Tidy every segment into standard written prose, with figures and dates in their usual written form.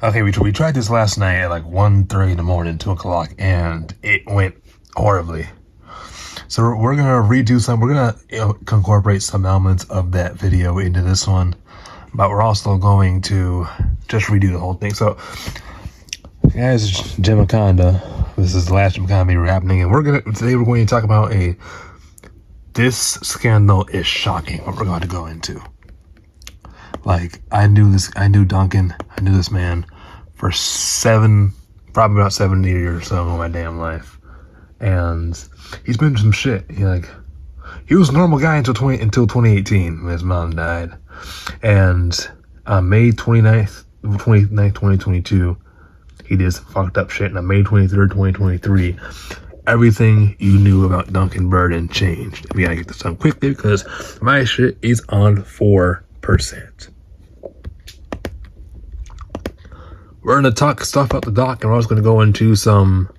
Okay, we tried this last night at like 1:30 in the morning, 2 o'clock, and it went horribly. So we're gonna redo some. We're gonna incorporate some elements of that video into this one, but we're also going to just redo the whole thing. So, guys, Gemaconda. This is the last Gemaconda happening, and today we're going to talk about this scandal is shocking. What we're going to go into. Like, I knew Duncan. I knew this man for probably about 7 years or so of my damn life, and he's been some shit. He was a normal guy until 2018 when his mom died, and on May 29th, 2022, he did some fucked up shit. And on May 23rd, 2023, everything you knew about Duncan Burden changed. We gotta get this done quickly because my shit is on 4%. We're gonna talk stuff about the doc, and we're also gonna go into some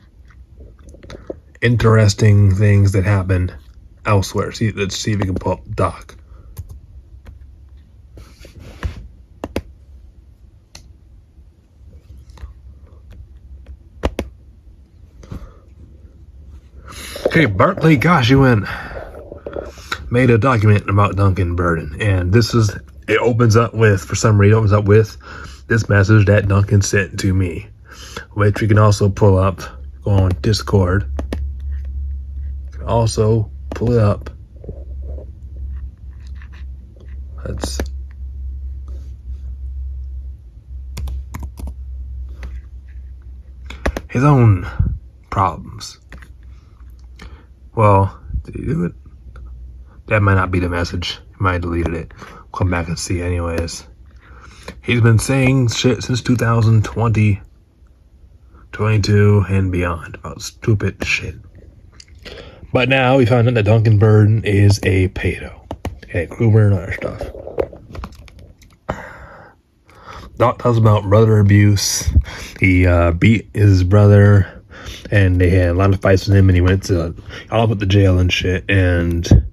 interesting things that happened elsewhere. Let's see if we can pull up the doc. Okay, Barclay Goshuin made a document about Duncan Burden, and it opens up with this message that Duncan sent to me, which we can also pull up, go on Discord. You can also pull it up. That's his own problems. Well, that might not be the message. He might have deleted it. Come back and see anyways. He's been saying shit since 2020, 22, and beyond about stupid shit. But now we found out that Duncan Burden is a pedo. Okay, groomer and other stuff. Doc talks about brother abuse. He beat his brother, and they had a lot of fights with him, and he went all up at the jail and shit, and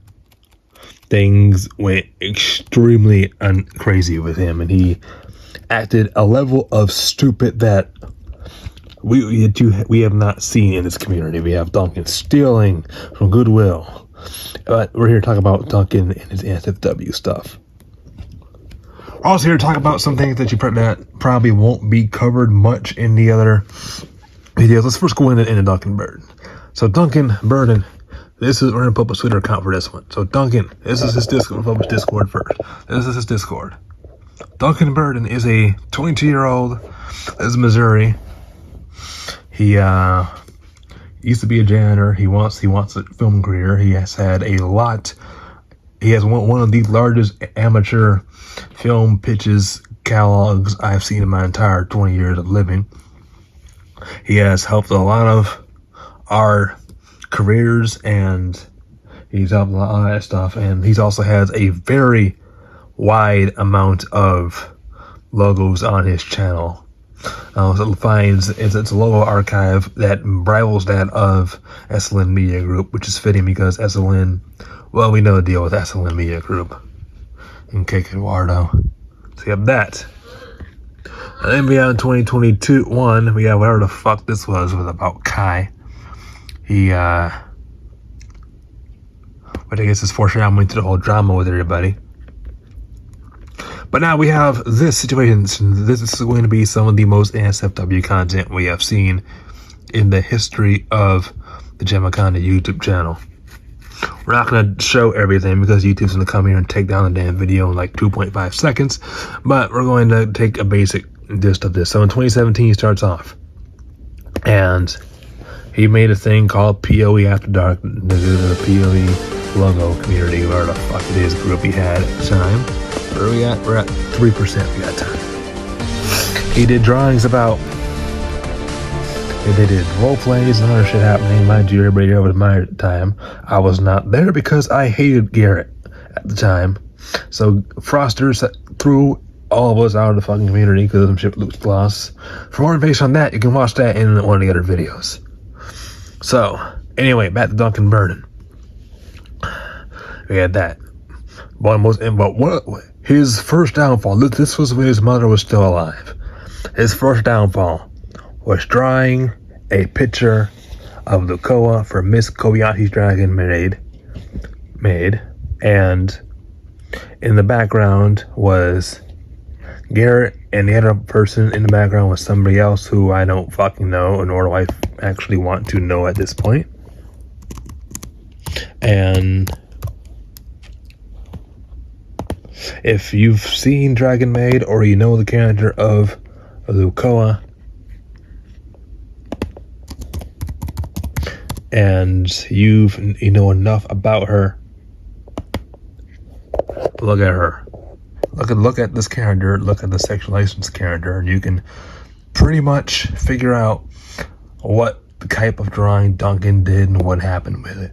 things went extremely crazy with him, and he acted a level of stupid that we have not seen in this community. We have Duncan stealing from Goodwill, but we're here to talk about Duncan and his NSFW stuff. We're also here to talk about some things that probably won't be covered much in the other videos. Let's first go into Duncan Burden. So Duncan Burden, we're gonna put up a Twitter account for this one. So Duncan, this is his Discord. We'll publish Discord first. This is his Discord. Duncan Burden is a 22-year-old, lives in Missouri. He used to be a janitor. He wants a film career. He has one of the largest amateur film pitches catalogs I've seen in my entire 20 years of living. He has helped a lot of our careers, and he's helped a lot of that stuff, and he also has a very wide amount of logos on his channel. So it's a logo archive that rivals that of SLN Media Group, which is fitting because SLN, well, we know the deal with SLN Media Group in Cape Eduardo. So you have that. And then we have in 2022, we have whatever the fuck this was about Kai. He, I guess it's foreshadowing into the whole drama with everybody. But now we have this situation. This is going to be some of the most NSFW content we have seen in the history of the Gemaconda YouTube channel. We're not going to show everything because YouTube's going to come here and take down the damn video in like 2.5 seconds. But we're going to take a basic gist of this. So in 2017, he starts off, and he made a thing called POE After Dark, the POE logo community, where the fuck it is group he had at the time. Where are we at? We're at 3%. We got time. He did drawings about. They did role plays and other shit happening. Mind you, everybody here was my time. I was not there because I hated Garrett at the time. So Froster threw all of us out of the fucking community because of some shit Luke's lost. For more information on that, you can watch that in one of the other videos. So, anyway, back to Duncan Burden. We had that. His first downfall, this was when his mother was still alive. His first downfall was drawing a picture of Lukoa for Miss Kobayashi's Dragon made, and in the background was Garrett, and the other person in the background was somebody else who I don't fucking know, nor do I actually want to know at this point. And if you've seen Dragon Maid or you know the character of Lukoa, and you know enough about her, look at her. Look at this character, look at the sexual license character, and you can pretty much figure out what type of drawing Duncan did and what happened with it.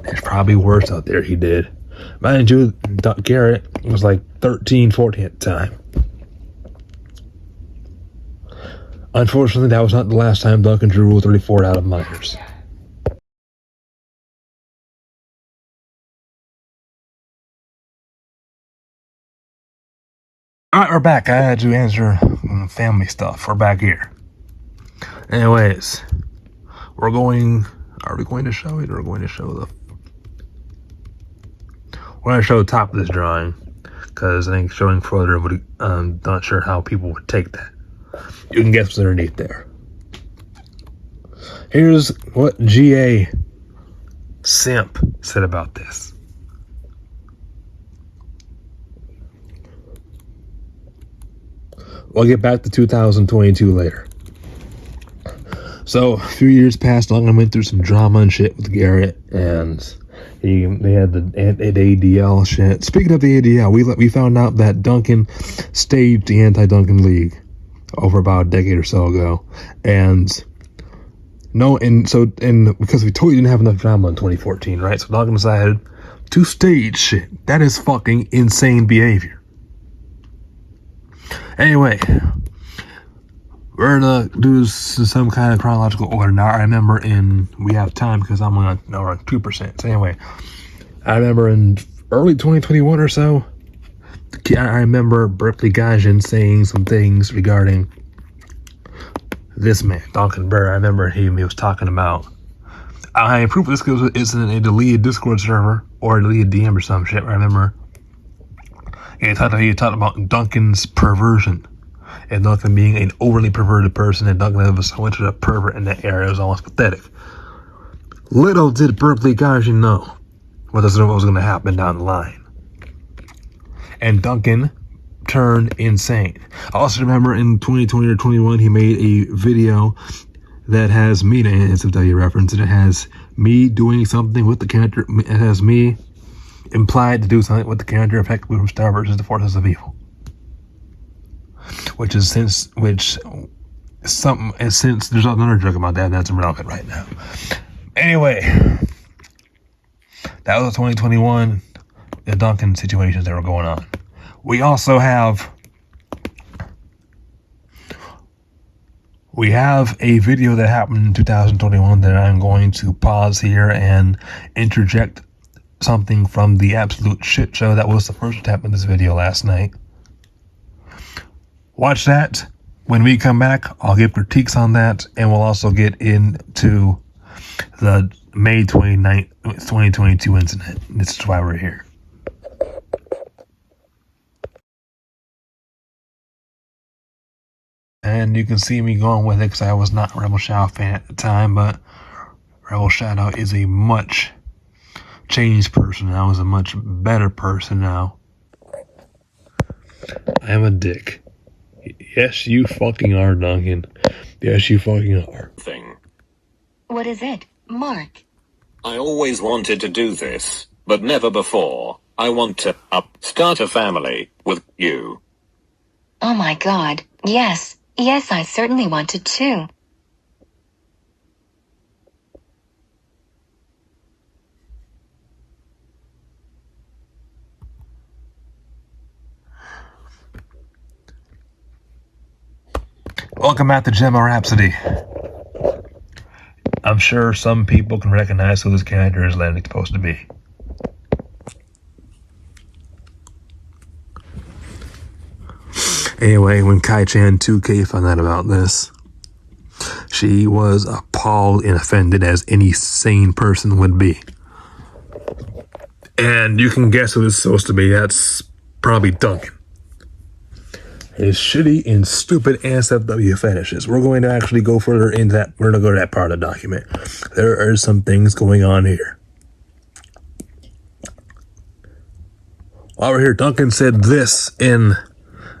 There's probably worse out there he did. Mind you, Garrett was like 13, 14 at the time. Unfortunately, that was not the last time Duncan drew Rule 34 out of minors. Alright, we're back. I had to answer family stuff. We're back here. Anyways, are we going to show it, or are we going to show the... We're going to show the top of this drawing, because I think showing further would, not sure how people would take that. You can guess what's underneath there. Here's what G.A. Simp said about this. We'll get back to 2022 later. So, a few years passed along, I went through some drama and shit with Garrett, and they had the ADL shit. Speaking of the ADL, we found out that Duncan staged the Anti-Duncan League over about a decade or so ago, and because we totally didn't have enough drama in 2014, right? So Duncan decided to stage shit. That is fucking insane behavior. Anyway, we're gonna do some kind of chronological order. Now, I remember we have time because I'm on 2%. So anyway, I remember in early 2021 or so, I remember Berkeley Gaijin saying some things regarding this man, Duncan Burr. I remember he was talking about, I proof this isn't a deleted Discord server or a deleted DM or some shit. I remember he talked about Duncan's perversion, and Duncan being an overly perverted person, and Duncan was so much of a pervert in that area. It was almost pathetic. Little did Berkeley Gaijin know what was going to happen down the line. And Duncan turned insane. I also remember in 2020 or 21, he made a video that has me, and it's a W reference, and it has me doing something with the character. It has me implied to do something with the character effectively from Star versus the Forces of Evil. Since there's another joke about that, that's irrelevant right now. Anyway, that was 2021, the Duncan situations that were going on. We also have a video that happened in 2021 that I'm going to pause here and interject something from the absolute shit show that was the first attempt in this video last night. Watch that. When we come back, I'll give critiques on that, and we'll also get into the May 29th, 2022 incident. This is why we're here. And you can see me going with it because I was not a Rebel Shadow fan at the time, but Rebel Shadow is a much changed person now, is a much better person now. I am a dick. Yes, you fucking are, Duncan. Yes, you fucking are. What is it, Mark? I always wanted to do this, but never before. I want to start a family with you. Oh my god, yes, I certainly wanted to. Welcome back to Gemma Rhapsody. I'm sure some people can recognize who this character is Lenny supposed to be. Anyway, when Kai-chan 2K found out about this, she was appalled and offended as any sane person would be. And you can guess who it's supposed to be. That's probably Duncan. His shitty and stupid NSFW fetishes. We're going to actually go further into that. We're going to go to that part of the document. There are some things going on here. While we're here, Duncan said this in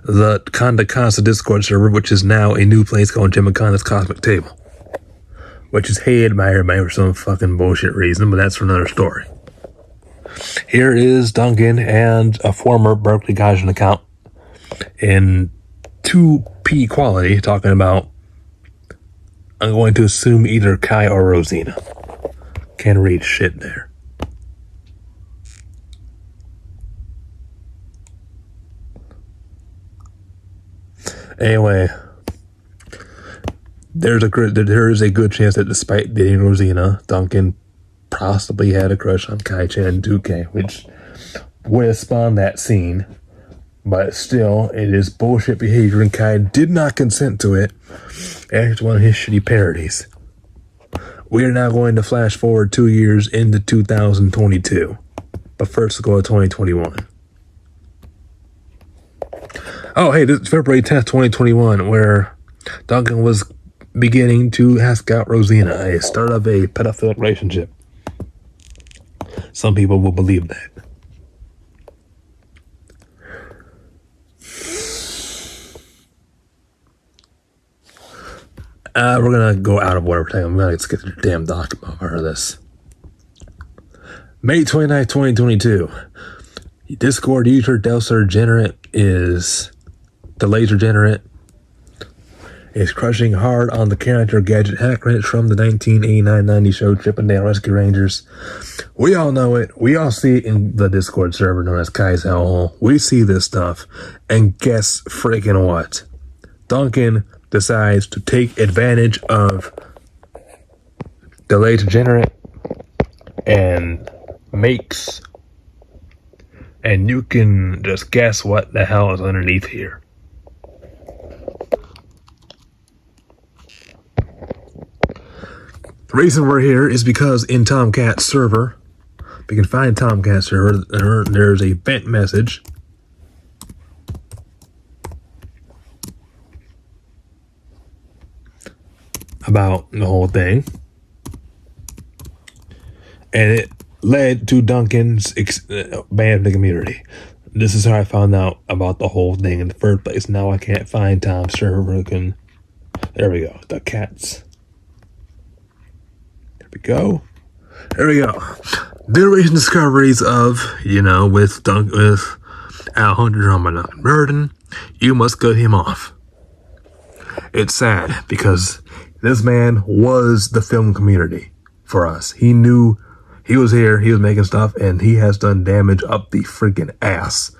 the Conda Casa Discord server, which is now a new place called Gemaconda's Cosmic Table, which is hated by everybody for some fucking bullshit reason, but that's for another story. Here is Duncan and a former Berkeley Gaijin account in 2p quality talking about, I'm going to assume either Kai or Rosina. Can't read shit there. Anyway, there is a good chance that despite dating Rosina, Duncan possibly had a crush on Kai-chan 2K, which would have spawned that scene. But still, it is bullshit behavior, and Kai did not consent to it. It's one of his shitty parodies. We are now going to flash forward 2 years into 2022. But first, we'll go to 2021. Oh, hey, this is February 10th, 2021, where Duncan was beginning to ask out Rosina, a start of a pedophilic relationship. Some people will believe that. We're going to go out of order. I'm going to get the damn document over this. May 29th, 2022. Discord user Delcer Generate is... The laser generate is crushing hard on the character Gadget Hackranch from the 1989-90 show Chippendale Rescue Rangers. We all know it. We all see it in the Discord server known as Kai's Hellhole. We see this stuff. And guess freaking what? Duncan decides to take advantage of the laser generate and makes... And you can just guess what the hell is underneath here. The reason we're here is because in Tomcat's server, we can find Tomcat's server, there's a vent message about the whole thing. And it led to Duncan's ban of the community. This is how I found out about the whole thing in the first place. Now I can't find Tom's server. There we go. The cats. There we go. The recent discoveries of, with Alejandro Ramadan Burden, you must cut him off. It's sad because this man was the film community for us. He knew he was here, he was making stuff, and he has done damage up the freaking ass.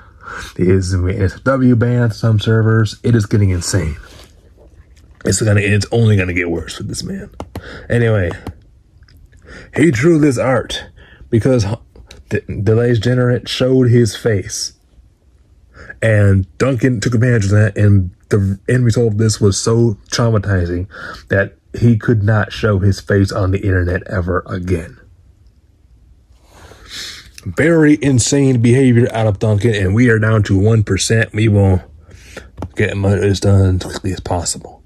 He is in SW banned some servers. It is getting insane. It's only gonna get worse with this man. Anyway. He drew this art because the laser generate showed his face. And Duncan took advantage of that, and the end result of this was so traumatizing that he could not show his face on the internet ever again. Very insane behavior out of Duncan, and we are down to 1%. We will get this done as quickly as possible.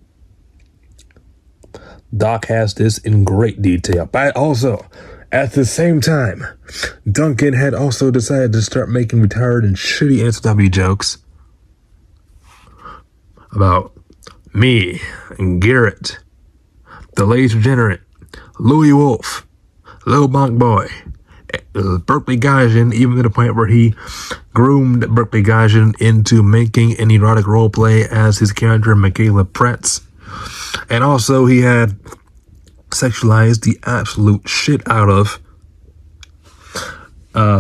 Doc has this in great detail. But also, at the same time, Duncan had also decided to start making retired and shitty NSW jokes about me and Garrett, the laser generate, Louis Wolf, Lil Bonk Boy, Berkeley Gaijin, even to the point where he groomed Berkeley Gaijin into making an erotic roleplay as his character Michaela Pretz. And also, he had sexualized the absolute shit out of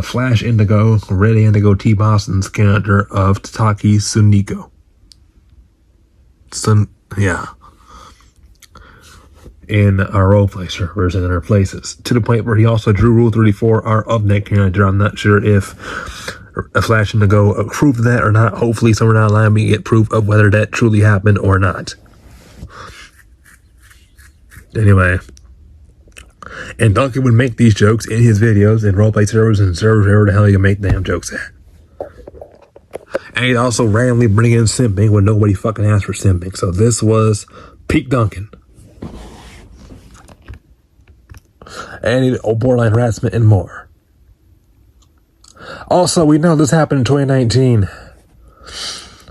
Flash Indigo, Red Indigo T. Boston's character of Tataki Suniko. In our roleplay servers and in our places. To the point where he also drew Rule 34, our Upnet character. I'm not sure if a flashing to go proof of that or not. Hopefully somewhere down the line we get proof of whether that truly happened or not. Anyway, and Duncan would make these jokes in his videos and roleplay servers and servers wherever the hell you can make damn jokes at. And he'd also randomly bring in simping when nobody fucking asked for simping. So this was peak Duncan. And borderline harassment and more. Also, we know this happened in 2019.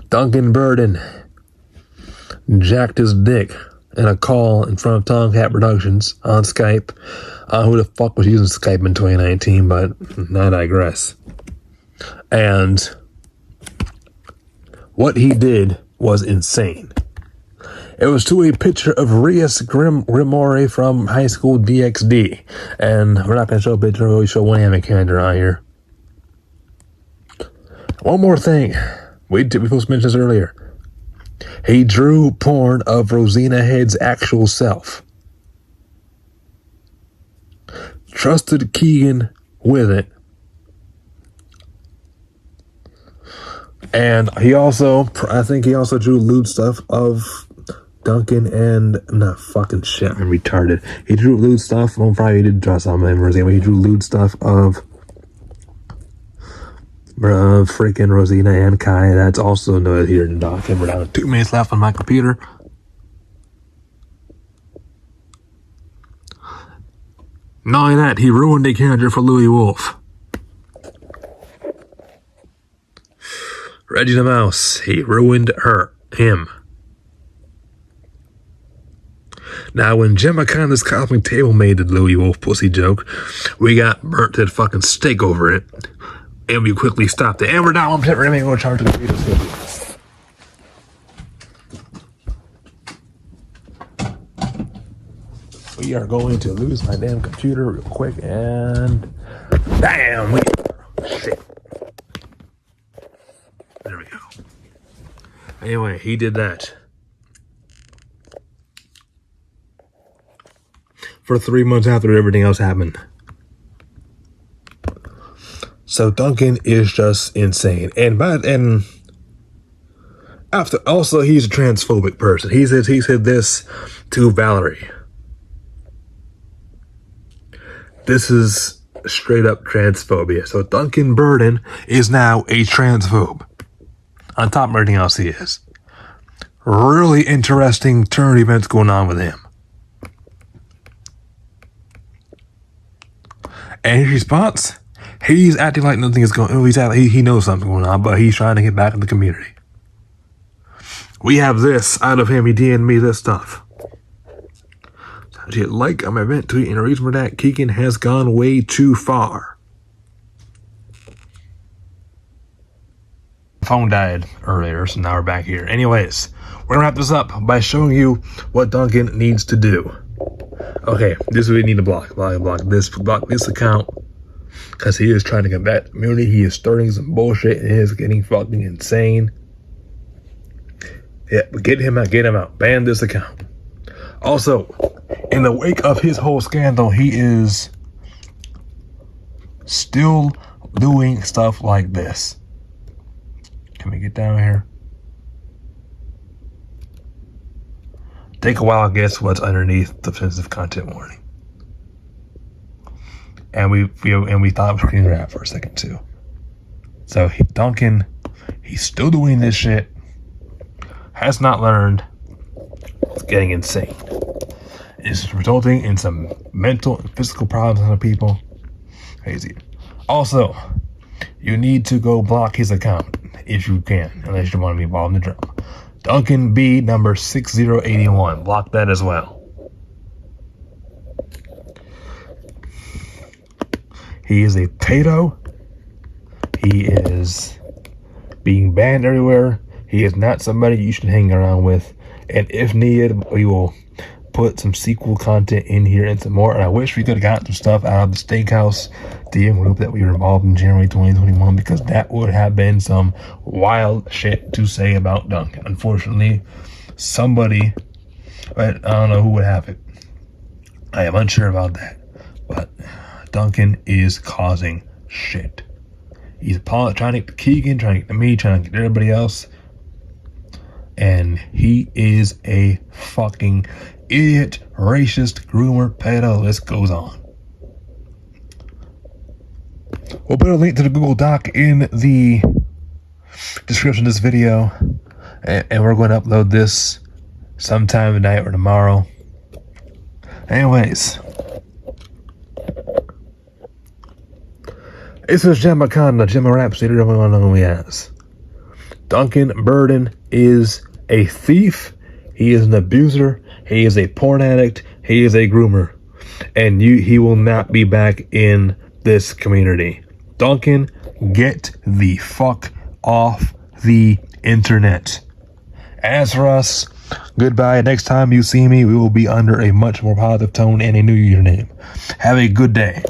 Duncan Burden jacked his dick in a call in front of Tomcat Productions on Skype. Who the fuck was using Skype in 2019, but I digress. And what he did was insane. It was to a picture of Rias Grimore from high school DxD. And we're not going to show a picture, we show one anime character on here. One more thing. We supposed to mention this earlier. He drew porn of Rosina Head's actual self. Trusted Keegan with it. And he also, I think he also drew lewd stuff of Duncan and, not fucking shit, I'm retarded. He drew lewd stuff, well, probably he did draw some of Rosina, but he drew lewd stuff of freaking Rosina and Kai. That's also noted here in the document. We're down to 2 minutes left on my computer. Not only that, he ruined a character for Louis Wolf. Reggie the Mouse, he ruined him. Now, when Gemaconda's cosmic table made the Louis Wolf pussy joke, we got burnt to the fucking stake over it. And we quickly stopped it. And we're down 1% remaining on charge the computers. We are going to lose my damn computer real quick and bam! Shit. There we go. Anyway, he did that. For 3 months after everything else happened. So Duncan is just insane. And after also he's a transphobic person. He said this to Valerie. This is straight up transphobia. So Duncan Burden is now a transphobe. On top of everything else he is. Really interesting turn events going on with him. And his response? He's acting like nothing is going on. He knows something's going on, but he's trying to get back in the community. We have this out of him. He DM'd me this stuff. Like on my event tweet, and the reason for that, Keegan has gone way too far. Phone died earlier, so now we're back here. Anyways, we're gonna wrap this up by showing you what Duncan needs to do. Okay, this is what we need to block this account. Because he is trying to get back to the community. He is starting some bullshit and it is getting fucking insane. Yeah, but get him out. Ban this account. Also, in the wake of his whole scandal, he is still doing stuff like this. Can we get down here? Take a while to guess what's underneath the sensitive content warning. And we thought it was screen grab for a second too. So Duncan, he's still doing this shit. Has not learned. It's getting insane. It's resulting in some mental and physical problems on the people. Crazy. Also, you need to go block his account if you can, unless you want to be involved in the drama. Duncan B number 6081. Block that as well. He is a pedo. He is being banned everywhere. He is not somebody you should hang around with. And if needed, we will put some sequel content in here and some more. And I wish we could have gotten some stuff out of the Steakhouse DM group that we were involved in January 2021, because that would have been some wild shit to say about Duncan. Unfortunately, somebody, I don't know who would have it. I am unsure about that. But Duncan is causing shit. He's trying to get to Keegan, trying to get to me, trying to get to everybody else. And he is a fucking idiot, racist, groomer, pedo. List goes on. We'll put a link to the Google Doc in the description of this video. And we're going to upload this sometime tonight or tomorrow. Anyways. This is Gemaconda, Gemma Rhapsody, everyone knows who he is. Duncan Burden is a thief. He is an abuser. He is a porn addict. He is a groomer. And he will not be back in this community. Duncan, get the fuck off the internet. As for us, goodbye. Next time you see me, we will be under a much more positive tone and a new username. Have a good day.